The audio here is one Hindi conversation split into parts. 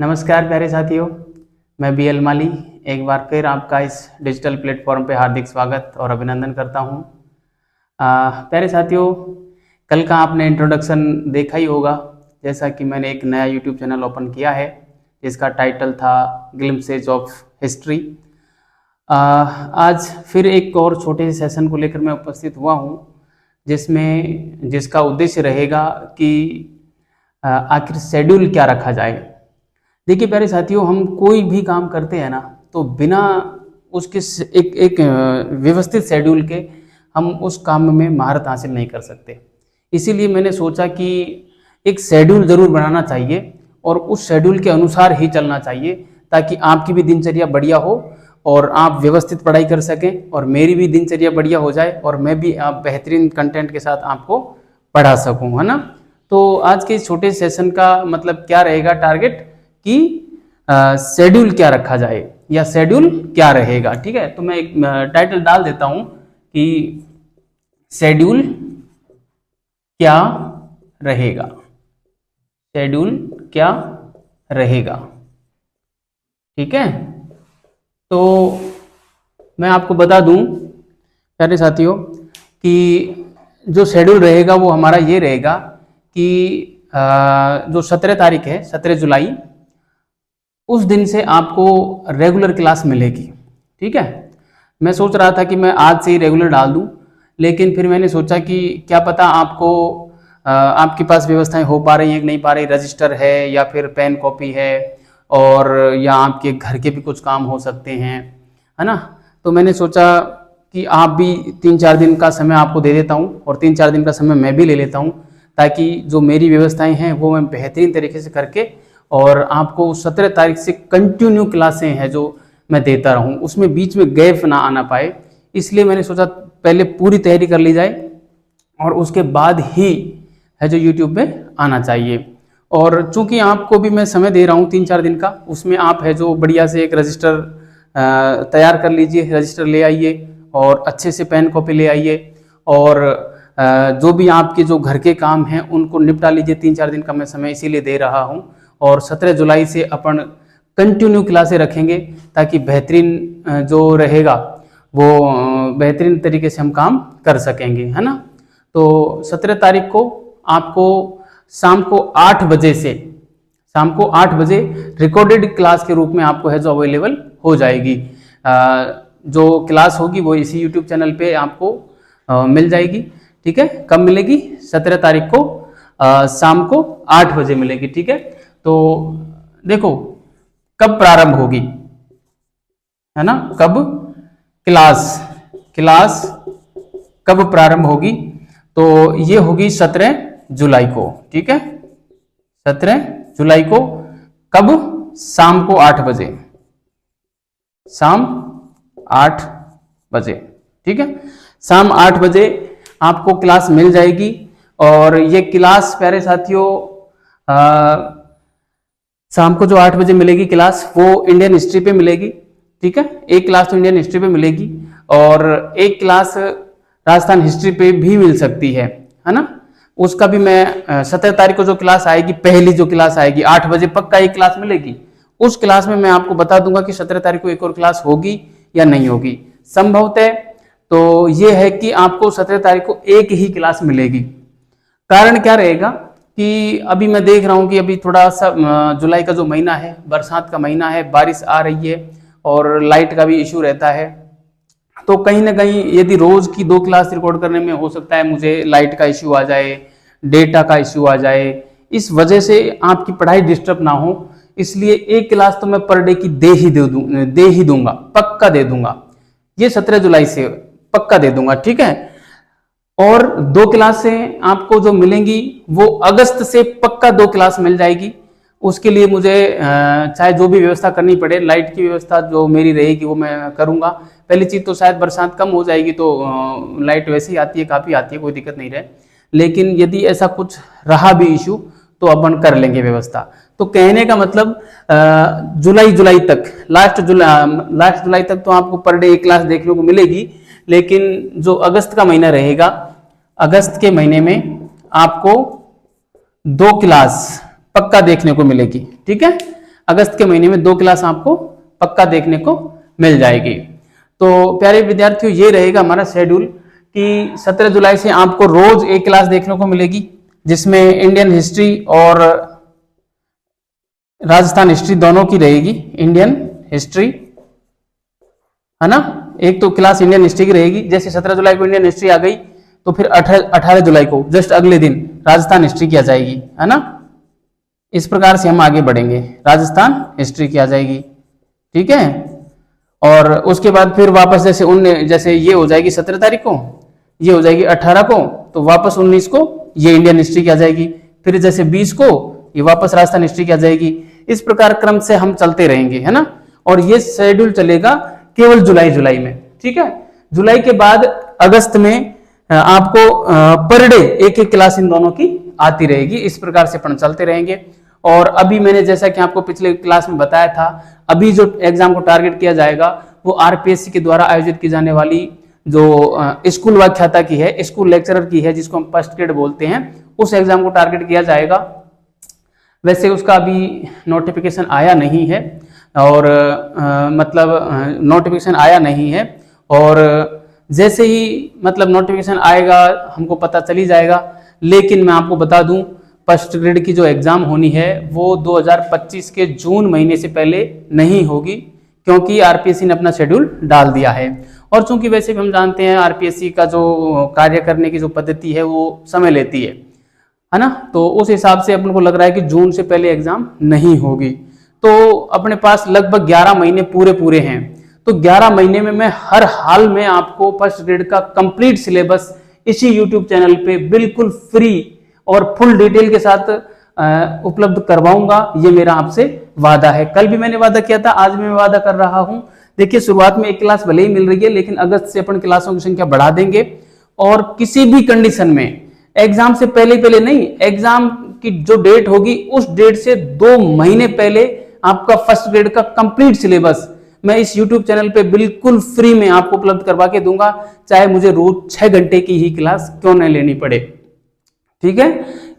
नमस्कार प्यारे साथियों, मैं BL माली एक बार फिर आपका इस डिजिटल प्लेटफॉर्म पे हार्दिक स्वागत और अभिनंदन करता हूँ। प्यारे साथियों, कल का आपने इंट्रोडक्शन देखा ही होगा। जैसा कि मैंने एक नया यूट्यूब चैनल ओपन किया है जिसका टाइटल था ग्लिम्पसेस ऑफ हिस्ट्री। आज फिर एक और छोटे से सेशन को लेकर मैं उपस्थित हुआ हूँ जिसका उद्देश्य रहेगा कि आखिर शेड्यूल क्या रखा जाए। देखिए प्यारे साथियों, हम कोई भी काम करते हैं ना तो बिना उसके एक व्यवस्थित शेड्यूल के हम उस काम में महारत हासिल नहीं कर सकते। इसीलिए मैंने सोचा कि एक शेड्यूल ज़रूर बनाना चाहिए और उस शेड्यूल के अनुसार ही चलना चाहिए ताकि आपकी भी दिनचर्या बढ़िया हो और आप व्यवस्थित पढ़ाई कर सकें और मेरी भी दिनचर्या बढ़िया हो जाए और मैं भी आप बेहतरीन कंटेंट के साथ आपको पढ़ा सकूं, है ना। तो आज के इस छोटे सेशन का मतलब क्या रहेगा, टारगेट कि शेड्यूल क्या रखा जाए या शेड्यूल क्या रहेगा। ठीक है, तो मैं एक टाइटल डाल देता हूं कि शेड्यूल क्या रहेगा। शेड्यूल क्या रहेगा, ठीक है। तो मैं आपको बता दूं प्यारे साथियों कि जो शेड्यूल रहेगा वो हमारा ये रहेगा कि जो 17 तारीख है, 17 जुलाई, उस दिन से आपको रेगुलर क्लास मिलेगी। ठीक है, मैं सोच रहा था कि मैं आज से ही रेगुलर डाल दूं, लेकिन फिर मैंने सोचा कि क्या पता आपके पास व्यवस्थाएं हो पा रही हैं कि नहीं पा रही, रजिस्टर है या फिर पेन कॉपी है और या आपके घर के भी कुछ काम हो सकते हैं, है ना। तो मैंने सोचा कि आप भी 3-4 दिन का समय आपको दे देता हूँ और 3-4 दिन का समय मैं भी ले लेता हूँ ताकि जो मेरी व्यवस्थाएं हैं वो मैं बेहतरीन तरीके से करके और आपको 17 तारीख से कंटिन्यू क्लासें हैं जो मैं देता रहूं, उसमें बीच में गैप ना आना पाए। इसलिए मैंने सोचा पहले पूरी तैयारी कर ली जाए और उसके बाद ही है जो यूट्यूब पे आना चाहिए। और चूंकि आपको भी मैं समय दे रहा हूँ 3-4 दिन का, उसमें आप है जो बढ़िया से एक रजिस्टर तैयार कर लीजिए, रजिस्टर ले आइए और अच्छे से पेन कॉपी ले आइए और जो भी आपके जो घर के काम हैं उनको निपटा लीजिए। 3-4 दिन का मैं समय इसीलिए दे रहा हूँ और 17 जुलाई से अपन कंटिन्यू क्लासें रखेंगे ताकि बेहतरीन जो रहेगा वो बेहतरीन तरीके से हम काम कर सकेंगे, है ना। तो 17 तारीख को आपको शाम को 8 बजे रिकॉर्डेड क्लास के रूप में आपको है जो अवेलेबल हो जाएगी। जो क्लास होगी वो इसी यूट्यूब चैनल पे आपको मिल जाएगी। ठीक है, कब मिलेगी? 17 तारीख को शाम को 8 बजे मिलेगी। ठीक है, तो देखो कब प्रारंभ होगी, है ना, कब क्लास कब प्रारंभ होगी, तो ये होगी 17 जुलाई को। ठीक है, 17 जुलाई को कब? शाम को 8 बजे, शाम 8 बजे। ठीक है, शाम 8 बजे आपको क्लास मिल जाएगी और ये क्लास प्यारे साथियों शाम को जो 8 बजे मिलेगी क्लास वो इंडियन हिस्ट्री पे मिलेगी। ठीक है, एक क्लास तो इंडियन हिस्ट्री पे मिलेगी और एक क्लास राजस्थान हिस्ट्री पे भी मिल सकती है ना। उसका भी मैं 17 तारीख को जो क्लास आएगी, पहली जो क्लास आएगी 8 बजे पक्का एक क्लास मिलेगी। उस क्लास में मैं आपको बता दूंगा कि 17 तारीख को एक और क्लास होगी या नहीं होगी। संभवतः तो ये है कि आपको 17 तारीख को एक ही क्लास मिलेगी। कारण क्या रहेगा कि अभी मैं देख रहा हूं कि अभी थोड़ा सा जुलाई का जो महीना है, बरसात का महीना है, बारिश आ रही है और लाइट का भी इशू रहता है। तो कहीं ना कहीं यदि रोज की 2 क्लास रिकॉर्ड करने में हो सकता है मुझे लाइट का इशू आ जाए, डेटा का इशू आ जाए, इस वजह से आपकी पढ़ाई डिस्टर्ब ना हो, इसलिए एक क्लास तो मैं पर डे की दे ही दूंगा, पक्का दे दूंगा। ये 17 जुलाई से पक्का दे दूंगा। ठीक है, और 2 क्लासें आपको जो मिलेंगी वो अगस्त से पक्का 2 क्लास मिल जाएगी। उसके लिए मुझे चाहे जो भी व्यवस्था करनी पड़े, लाइट की व्यवस्था जो मेरी रहेगी वो मैं करूंगा। पहली चीज तो शायद बरसात कम हो जाएगी तो लाइट वैसे ही आती है, काफी आती है, कोई दिक्कत नहीं रहे। लेकिन यदि ऐसा कुछ रहा भी इशू तो अपन कर लेंगे व्यवस्था। तो कहने का मतलब जुलाई तक, लास्ट जुलाई तक तो आपको पर डे 1 क्लास देखने को मिलेगी। लेकिन जो अगस्त का महीना रहेगा, अगस्त के महीने में आपको 2 क्लास पक्का देखने को मिलेगी। ठीक है, अगस्त के महीने में 2 क्लास आपको पक्का देखने को मिल जाएगी। तो प्यारे विद्यार्थियों, ये रहेगा हमारा शेड्यूल कि 17 जुलाई से आपको रोज एक क्लास देखने को मिलेगी, जिसमें इंडियन हिस्ट्री और राजस्थान हिस्ट्री दोनों की रहेगी। इंडियन हिस्ट्री है ना, एक तो क्लास इंडियन हिस्ट्री की रहेगी। जैसे 17 जुलाई को इंडियन हिस्ट्री आ गई तो फिर 18 जुलाई को जस्ट अगले दिन राजस्थान हिस्ट्री की आ जाएगी, है ना। इस प्रकार से हम आगे बढ़ेंगे, राजस्थान हिस्ट्री की आ जाएगी, ठीक है। और उसके बाद फिर वापस जैसे ये हो जाएगी 17 तारीख को, ये हो जाएगी 18 को, तो वापस 19 को ये इंडियन हिस्ट्री की आ जाएगी। फिर जैसे 20 को ये वापस राजस्थान हिस्ट्री की आ जाएगी। इस प्रकार क्रम से हम चलते रहेंगे, है ना। और ये शेड्यूल चलेगा केवल जुलाई में, ठीक है। जुलाई के बाद अगस्त में आपको पर डे एक क्लास इन दोनों की आती रहेगी। इस प्रकार से अपन चलते रहेंगे। और अभी मैंने जैसा कि आपको पिछले क्लास में बताया था, अभी जो एग्जाम को टारगेट किया जाएगा वो आरपीएससी के द्वारा आयोजित की जाने वाली जो स्कूल व्याख्याता की है, स्कूल लेक्चरर की है, जिसको हम फर्स्ट ग्रेड बोलते हैं, उस एग्जाम को टारगेट किया जाएगा। वैसे उसका अभी नोटिफिकेशन आया नहीं है, और नोटिफिकेशन आया नहीं है, और जैसे ही नोटिफिकेशन आएगा हमको पता चली जाएगा। लेकिन मैं आपको बता दूं, फर्स्ट ग्रेड की जो एग्जाम होनी है वो 2025 के जून महीने से पहले नहीं होगी, क्योंकि आरपीएससी ने अपना शेड्यूल डाल दिया है। और चूंकि वैसे भी हम जानते हैं आरपीएससी का जो कार्य करने की जो पद्धति है वो समय लेती है ना। तो उस हिसाब से अपन को लग रहा है कि जून से पहले एग्जाम नहीं होगी। तो अपने पास लगभग 11 महीने पूरे हैं। तो 11 महीने में मैं हर हाल में आपको फर्स्ट ग्रेड का कंप्लीट सिलेबस इसी यूट्यूब चैनल पे बिल्कुल फ्री और फुल डिटेल के साथ उपलब्ध करवाऊंगा। ये मेरा आपसे वादा है। कल भी मैंने वादा किया था, आज भी मैं वादा कर रहा हूं। देखिए, शुरुआत में एक क्लास भले ही मिल रही है, लेकिन अगस्त से अपन क्लासों की संख्या बढ़ा देंगे। और किसी भी कंडीशन में एग्जाम से पहले नहीं, एग्जाम की जो डेट होगी उस डेट से 2 महीने पहले आपका फर्स्ट ग्रेड का कंप्लीट सिलेबस मैं इस YouTube चैनल पे बिल्कुल फ्री में आपको उपलब्ध करवा के दूंगा, चाहे मुझे रोज 6 घंटे की ही क्लास क्यों न लेनी पड़े, ठीक है।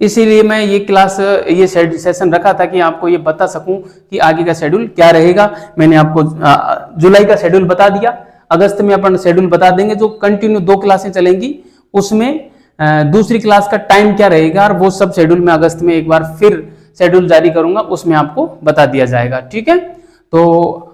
इसीलिए मैं ये सेशन रखा था कि आपको ये बता सकूं कि आगे का शेड्यूल क्या रहेगा। मैंने आपको जुलाई का शेड्यूल बता दिया, अगस्त में अपन शेड्यूल बता देंगे जो कंटिन्यू 2 क्लासें चलेंगी, उसमें दूसरी क्लास का टाइम क्या रहेगा, और वो सब शेड्यूल में अगस्त में एक बार फिर शेड्यूल जारी करूंगा, उसमें आपको बता दिया जाएगा, ठीक है। तो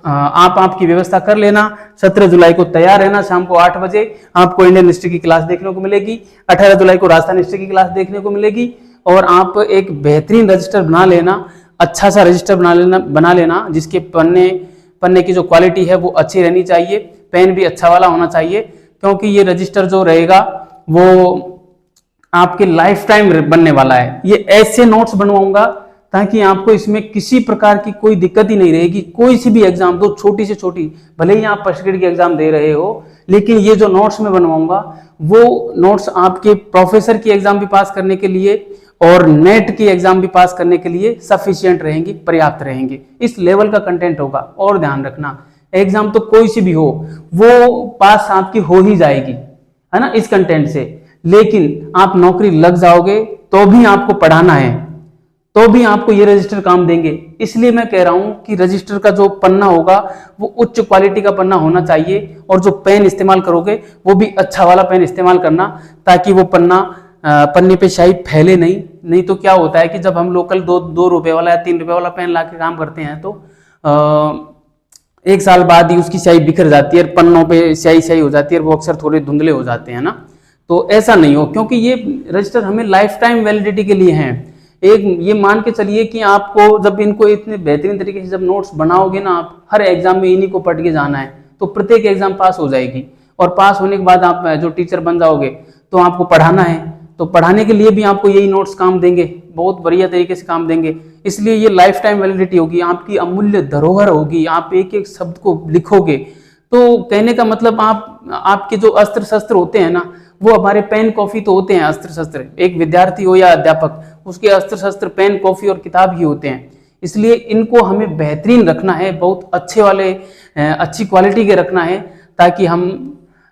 आप आपकी व्यवस्था कर लेना। 17 जुलाई को तैयार रहना, शाम को 8 बजे आपको इंडियन हिस्ट्री की क्लास देखने को मिलेगी, 18 जुलाई को राजस्थान हिस्ट्री की क्लास देखने को मिलेगी। और आप एक बेहतरीन रजिस्टर बना लेना, अच्छा सा रजिस्टर बना लेना जिसके पन्ने की जो क्वालिटी है वो अच्छी रहनी चाहिए, पेन भी अच्छा वाला होना चाहिए, क्योंकि ये रजिस्टर जो रहेगा वो आपके लाइफ टाइम बनने वाला है। ये ऐसे नोट्स बनवाऊंगा ताकि आपको इसमें किसी प्रकार की कोई दिक्कत ही नहीं रहेगी। कोई सी भी एग्जाम दो, छोटी से छोटी, भले ही आप फर्स्ट ग्रेड की एग्जाम दे रहे हो, लेकिन ये जो नोट्स मैं बनवाऊंगा वो नोट्स आपके प्रोफेसर की एग्जाम भी पास करने के लिए और नेट की एग्जाम भी पास करने के लिए सफिशिएंट रहेंगी, पर्याप्त रहेंगी। इस लेवल का कंटेंट होगा। और ध्यान रखना, एग्जाम तो कोई सी भी हो वो पास आपकी हो ही जाएगी, है ना, इस कंटेंट से। लेकिन आप नौकरी लग जाओगे तो भी आपको पढ़ाना है, तो भी आपको ये रजिस्टर काम देंगे। इसलिए मैं कह रहा हूं कि रजिस्टर का जो पन्ना होगा वो उच्च क्वालिटी का पन्ना होना चाहिए, और जो पेन इस्तेमाल करोगे वो भी अच्छा वाला पेन इस्तेमाल करना, ताकि वो पन्ने पे स्याही फैले नहीं तो क्या होता है कि जब हम लोकल 2 रुपए वाला या 3 रुपए वाला पेन ला के काम करते हैं तो 1 साल बाद ही उसकी स्याही बिखर जाती है, पन्नों पे स्याही हो जाती है, वो अक्सर थोड़े धुंधले हो जाते हैं ना। तो ऐसा नहीं हो, क्योंकि ये रजिस्टर हमें लाइफ टाइम वैलिडिटी के लिए हैं। एक ये मान के चलिए कि आपको जब इनको इतने बेहतरीन तरीके से जब नोट्स बनाओगे ना, आप हर एग्जाम में इन्हीं को पढ़ के जाना है, तो प्रत्येक एग्जाम पास हो जाएगी। और पास होने के बाद आप जो टीचर बन जाओगे तो आपको पढ़ाना है, तो पढ़ाने के लिए भी आपको यही नोट्स काम देंगे, बहुत बढ़िया तरीके से काम देंगे। इसलिए ये लाइफ टाइम वैलिडिटी होगी, आपकी अमूल्य धरोहर होगी। आप एक एक शब्द को लिखोगे, तो कहने का मतलब आपके जो अस्त्र शस्त्र होते हैं ना, वो हमारे पेन कॉफी तो होते हैं अस्त्र शस्त्र। एक विद्यार्थी हो या अध्यापक, उसके अस्त्र शस्त्र पेन कॉफी और किताब ही होते हैं। इसलिए इनको हमें बेहतरीन रखना है, बहुत अच्छे वाले अच्छी क्वालिटी के रखना है, ताकि हम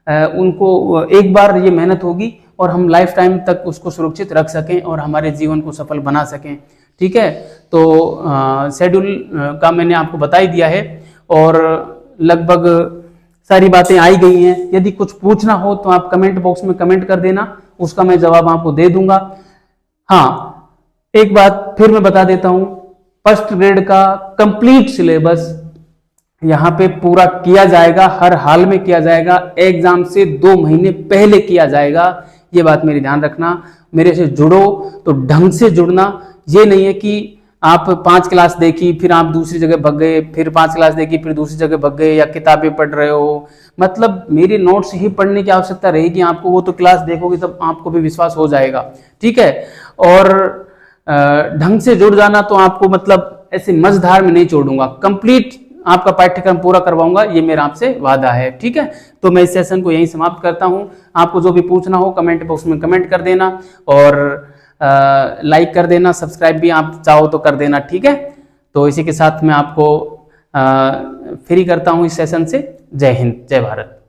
उनको एक बार ये मेहनत होगी और हम लाइफ टाइम तक उसको सुरक्षित रख सकें और हमारे जीवन को सफल बना सकें, ठीक है, तो शेड्यूल का मैंने आपको बता ही दिया है और लगभग सारी बातें आई गई हैं। यदि कुछ पूछना हो तो आप कमेंट बॉक्स में कमेंट कर देना, उसका मैं जवाब आपको दे दूंगा। हाँ, एक बात फिर मैं बता देता हूं, फर्स्ट ग्रेड का कंप्लीट सिलेबस यहाँ पे पूरा किया जाएगा, हर हाल में किया जाएगा, एग्जाम से 2 महीने पहले किया जाएगा। ये बात मेरी ध्यान रखना। मेरे से जुड़ो तो ढंग से जुड़ना, ये नहीं है कि आप 5 क्लास देखी फिर आप दूसरी जगह भग गए, फिर 5 क्लास देखी फिर दूसरी जगह भग गए, या किताबें पढ़ रहे हो। मतलब मेरे नोट्स ही पढ़ने की आवश्यकता रहेगी आपको, वो तो क्लास देखोगे तब आपको भी विश्वास हो जाएगा, ठीक है। और ढंग से जुड़ जाना, तो आपको मतलब ऐसे मझधार में नहीं छोड़ूंगा, कंप्लीट आपका पाठ्यक्रम पूरा करवाऊंगा, ये मेरा आपसे वादा है, ठीक है। तो मैं इस सेशन को यहीं समाप्त करता हूं। आपको जो भी पूछना हो कमेंट बॉक्स में कमेंट कर देना और लाइक कर देना, सब्सक्राइब भी आप चाहो तो कर देना, ठीक है। तो इसी के साथ मैं आपको फ्री करता हूं इस सेशन से। जय हिंद, जय भारत।